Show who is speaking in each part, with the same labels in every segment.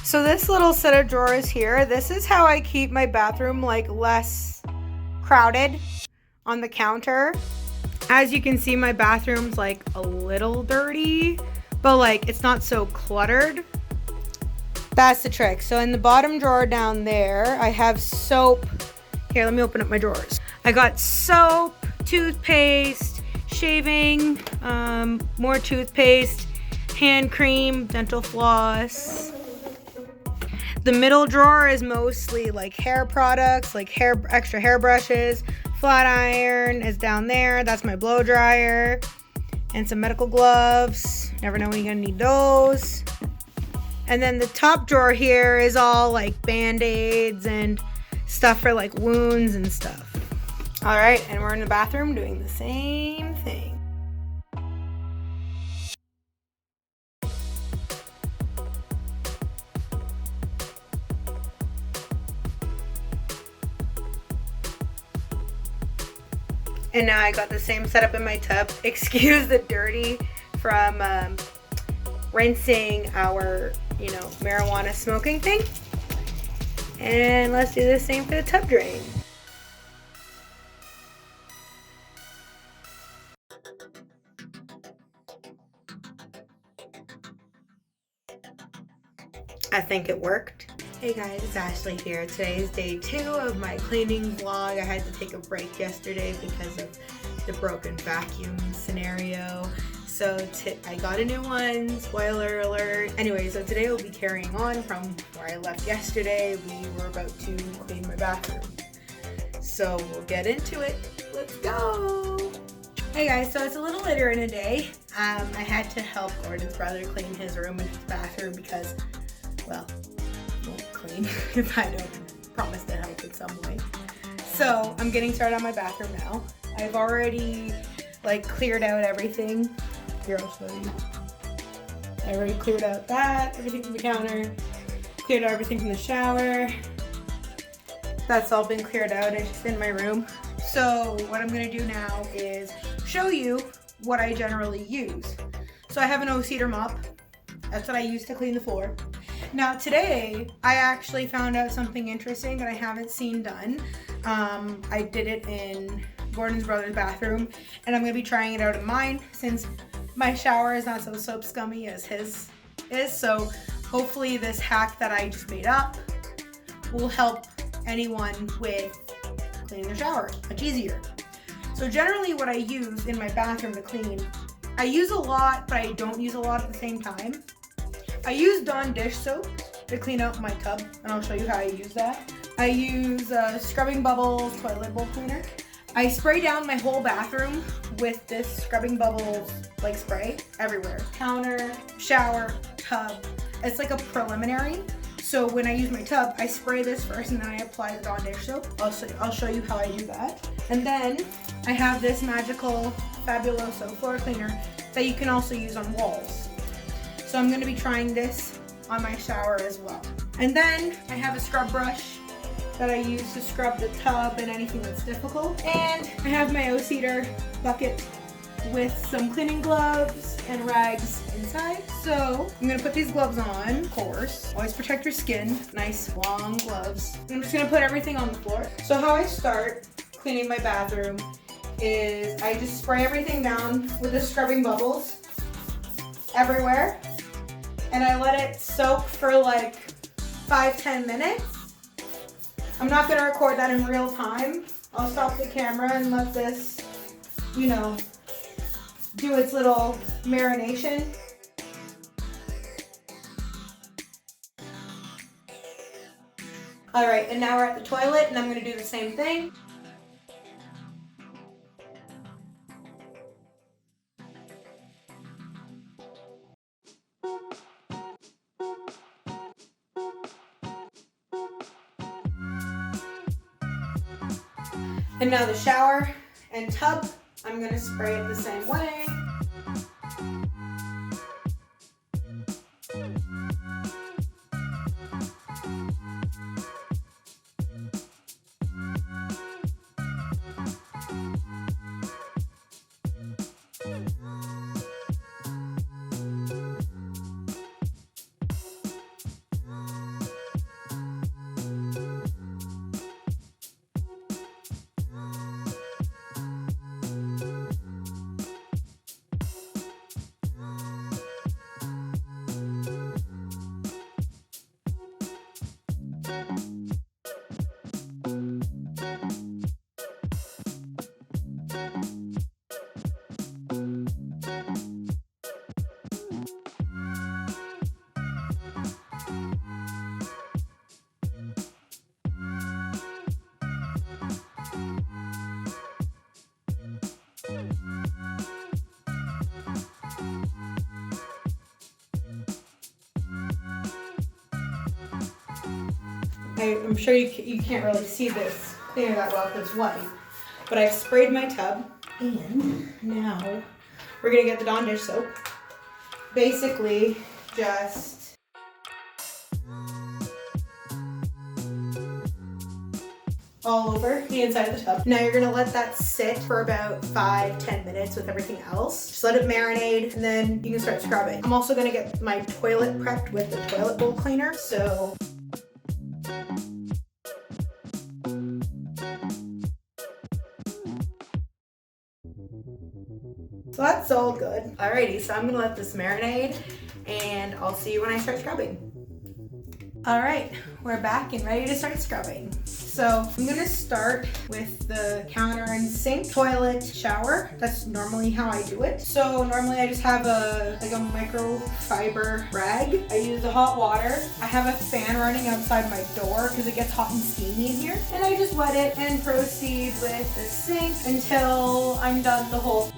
Speaker 1: So this little set of drawers here, this is how I keep my bathroom like less crowded on the counter. As you can see, my bathroom's like a little dirty, but like it's not so cluttered. That's the trick. So in the bottom drawer down there, I have soap. Here, let me open up my drawers. I got soap, toothpaste, shaving, more toothpaste, hand cream, dental floss. The middle drawer is mostly like hair products, like extra hair brushes. Flat iron is down there. That's my blow dryer. And some medical gloves. Never know when you're gonna need those. And then the top drawer here is all like band-aids and stuff for like wounds and stuff. All right, and we're in the bathroom doing the same thing. And now I got the same setup in my tub. Excuse the dirty from rinsing our, marijuana smoking thing. And let's do the same for the tub drain. I think it worked. Hey guys, it's Ashley here. Today is day 2 of my cleaning vlog. I had to take a break yesterday because of the broken vacuum scenario. So I got a new one, spoiler alert. Anyway, so today we'll be carrying on from where I left yesterday. We were about to clean my bathroom. So we'll get into it. Let's go. Hey guys, so it's a little later in the day. I had to help Gordon's brother clean his room and his bathroom because, well, clean if I don't promise to help in some way. So I'm getting started on my bathroom now. I've already cleared out everything. Here, I'll show you. I already cleared out everything from the counter, cleared out everything from the shower. That's all been cleared out. It's just in my room. So what I'm gonna do now is show you what I generally use. So I have an O-Cedar mop. That's what I use to clean the floor. Now today, I actually found out something interesting that I haven't seen done. I did it in Gordon's brother's bathroom, and I'm gonna be trying it out in mine since my shower is not so soap scummy as his is. So hopefully this hack that I just made up will help anyone with cleaning their shower much easier. So generally what I use in my bathroom to clean, I use a lot, but I don't use a lot at the same time. I use Dawn dish soap to clean out my tub, and I'll show you how I use that. I use Scrubbing Bubbles toilet bowl cleaner. I spray down my whole bathroom with this Scrubbing Bubbles spray everywhere. Counter, shower, tub. It's like a preliminary. So when I use my tub, I spray this first and then I apply the Dawn dish soap. I'll show you how I do that. And then I have this magical Fabuloso floor cleaner that you can also use on walls. So I'm going to be trying this on my shower as well. And then I have a scrub brush that I use to scrub the tub and anything that's difficult. And I have my O-Cedar bucket with some cleaning gloves and rags inside. So I'm going to put these gloves on, of course. Always protect your skin. Nice long gloves. I'm just going to put everything on the floor. So how I start cleaning my bathroom is I just spray everything down with the Scrubbing Bubbles everywhere. And I let it soak for 5-10 minutes. I'm not gonna record that in real time. I'll stop the camera and let this, do its little marination. All right, and now we're at the toilet and I'm gonna do the same thing. And now the shower and tub, I'm gonna spray it the same way. I'm sure you can't really see this cleaner that well because it's white. But I've sprayed my tub, and now we're gonna get the Dawn dish soap. Basically, just all over the inside of the tub. Now you're gonna let that sit for about 5-10 minutes with everything else. Just let it marinate, and then you can start scrubbing. I'm also gonna get my toilet prepped with the toilet bowl cleaner. So that's all good. Alrighty, so I'm gonna let this marinate, and I'll see you when I start scrubbing. Alright, we're back and ready to start scrubbing. So I'm gonna start with the counter and sink, toilet, shower. That's normally how I do it. So normally I just have a microfiber rag. I use the hot water. I have a fan running outside my door because it gets hot and steamy in here. And I just wet it and proceed with the sink until I'm done the whole.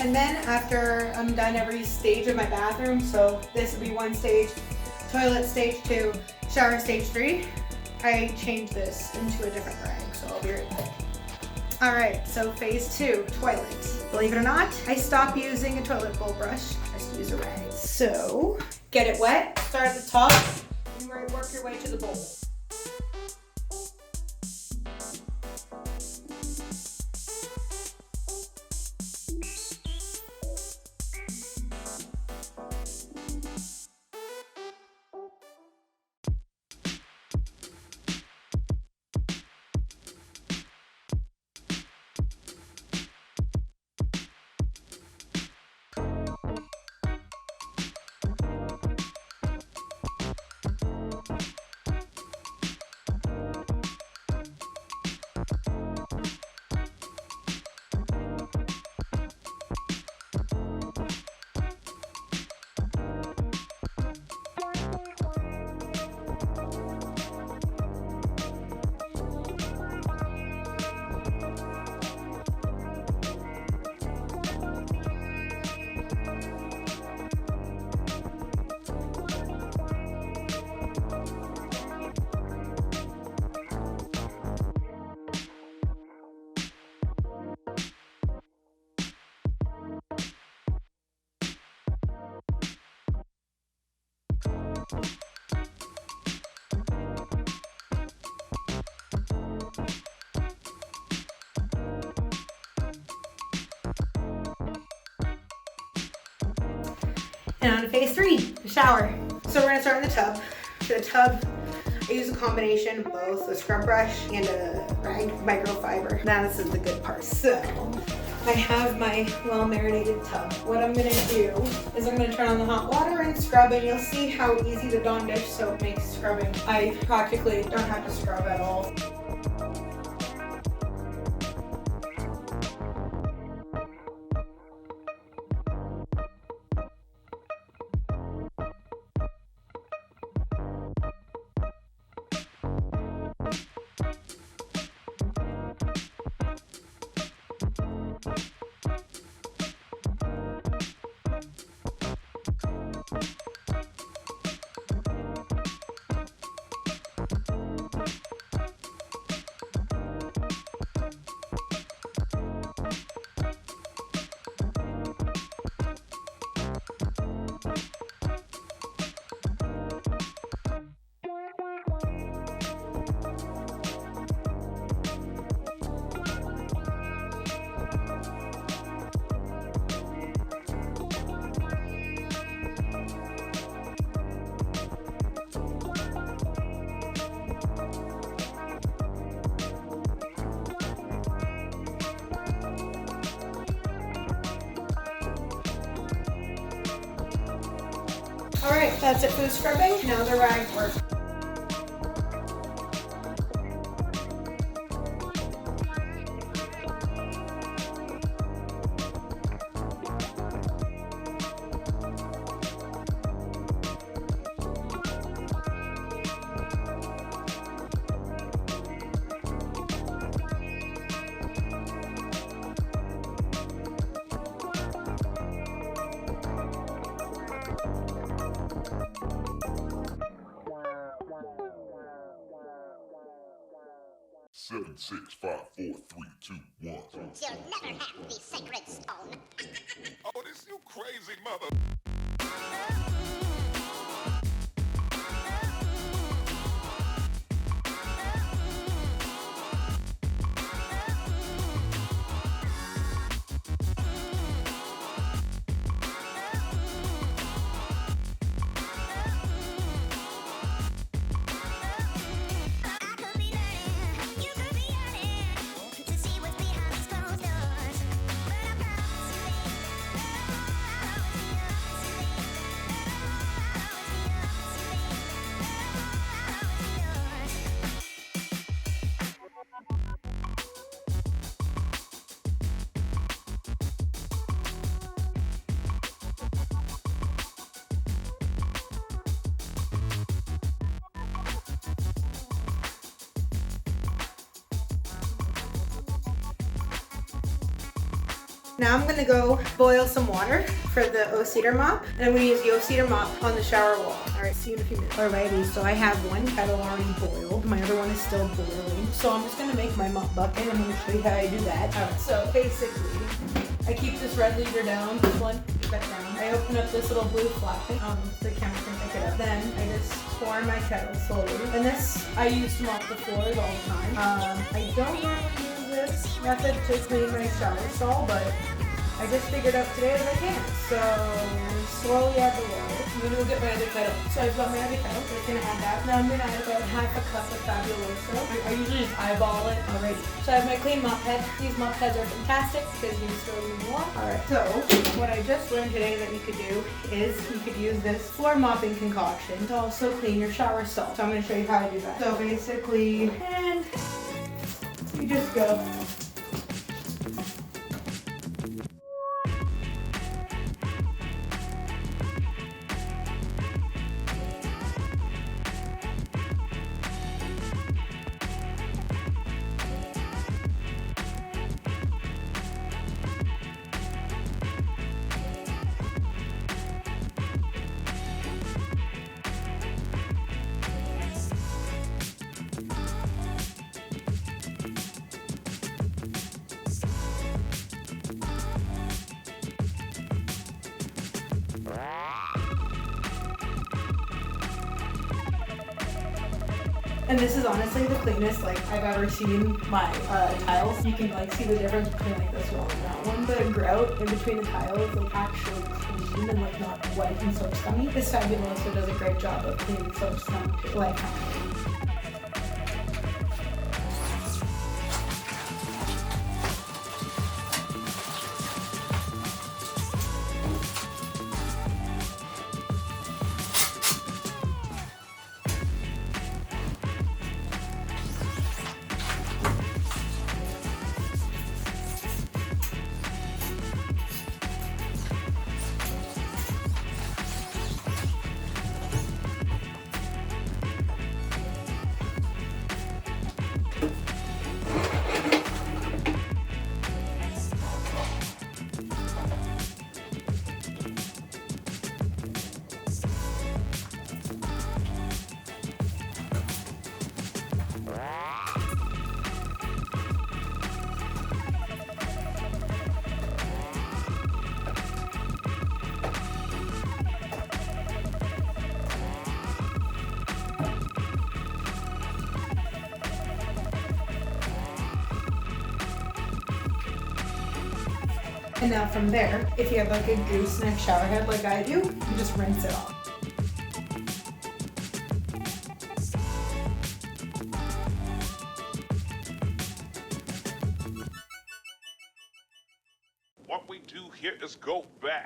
Speaker 1: And then after I'm done every stage of my bathroom, so this would be one stage, toilet stage 2, shower stage 3, I change this into a different rag, so I'll be right back. Alright, so phase 2, toilet. Believe it or not, I stop using a toilet bowl brush, I just use a rag. So, get it wet, start at the top, and work your way to the bowl. And on to phase 3, the shower. So we're gonna start in the tub. For the tub, I use a combination of both a scrub brush and a rag microfiber. Now this is the good part. So I have my well-marinated tub. What I'm gonna do is I'm gonna turn on the hot water and scrub, and you'll see how easy the Dawn dish soap makes scrubbing. I practically don't have to scrub at all. All right, that's it for the scrubbing. Now the rag work.
Speaker 2: Seven, 6, 5, 4, 3, 2, 1.
Speaker 3: You'll never have the sacred stone.
Speaker 2: Oh, this you crazy mother.
Speaker 1: Now I'm gonna go boil some water for the O-Cedar mop, and I'm gonna use the O-Cedar mop on the shower wall. All right, see you in a few minutes. Alrighty, so I have one kettle already boiled. My other one is still boiling. So I'm just gonna make my mop bucket, and I'm gonna show you how I do that. All right, so basically, I keep this red lever down, this one, keep that down. I open up this little blue flap thing, so the camera can pick it up. Then I just pour in my kettle slowly. And this, I use to mop the floors all the time. I don't normally use this method to clean my shower stall, but I just figured out today that I can. So slowly add the water. I'm gonna go get my other kettle. So I've got my other kettle, so I'm gonna add that. Now I'm gonna add about half a cup of Fabuloso. I usually just eyeball it already. So I have my clean mop head. These mop heads are fantastic because you can store them in the wall. Alright, so what I just learned today that you could do is you could use this floor mopping concoction to also clean your shower stall. So I'm gonna show you how to do that. So basically, and you just go. And this is honestly the cleanest like I've ever seen my tiles. You can like see the difference between like this one and that one. The grout in between the tiles like actually clean and like not white and soap scummy. This Fabuloso does a great job of cleaning soap scum like And now from there, if you have like a gooseneck shower head like I do, you just rinse it off.
Speaker 2: What we do here is go back.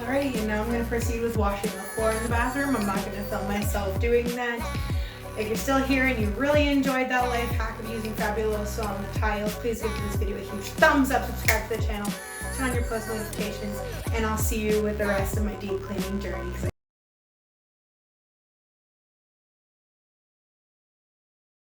Speaker 1: Alrighty, and now I'm going to proceed with washing the floor in the bathroom. I'm not going to film myself doing that. If you're still here and you really enjoyed that life hack of using Fabuloso on the tiles, please give this video a huge thumbs up, subscribe to the channel, turn on your post notifications, and I'll see you with the rest of my deep cleaning journey.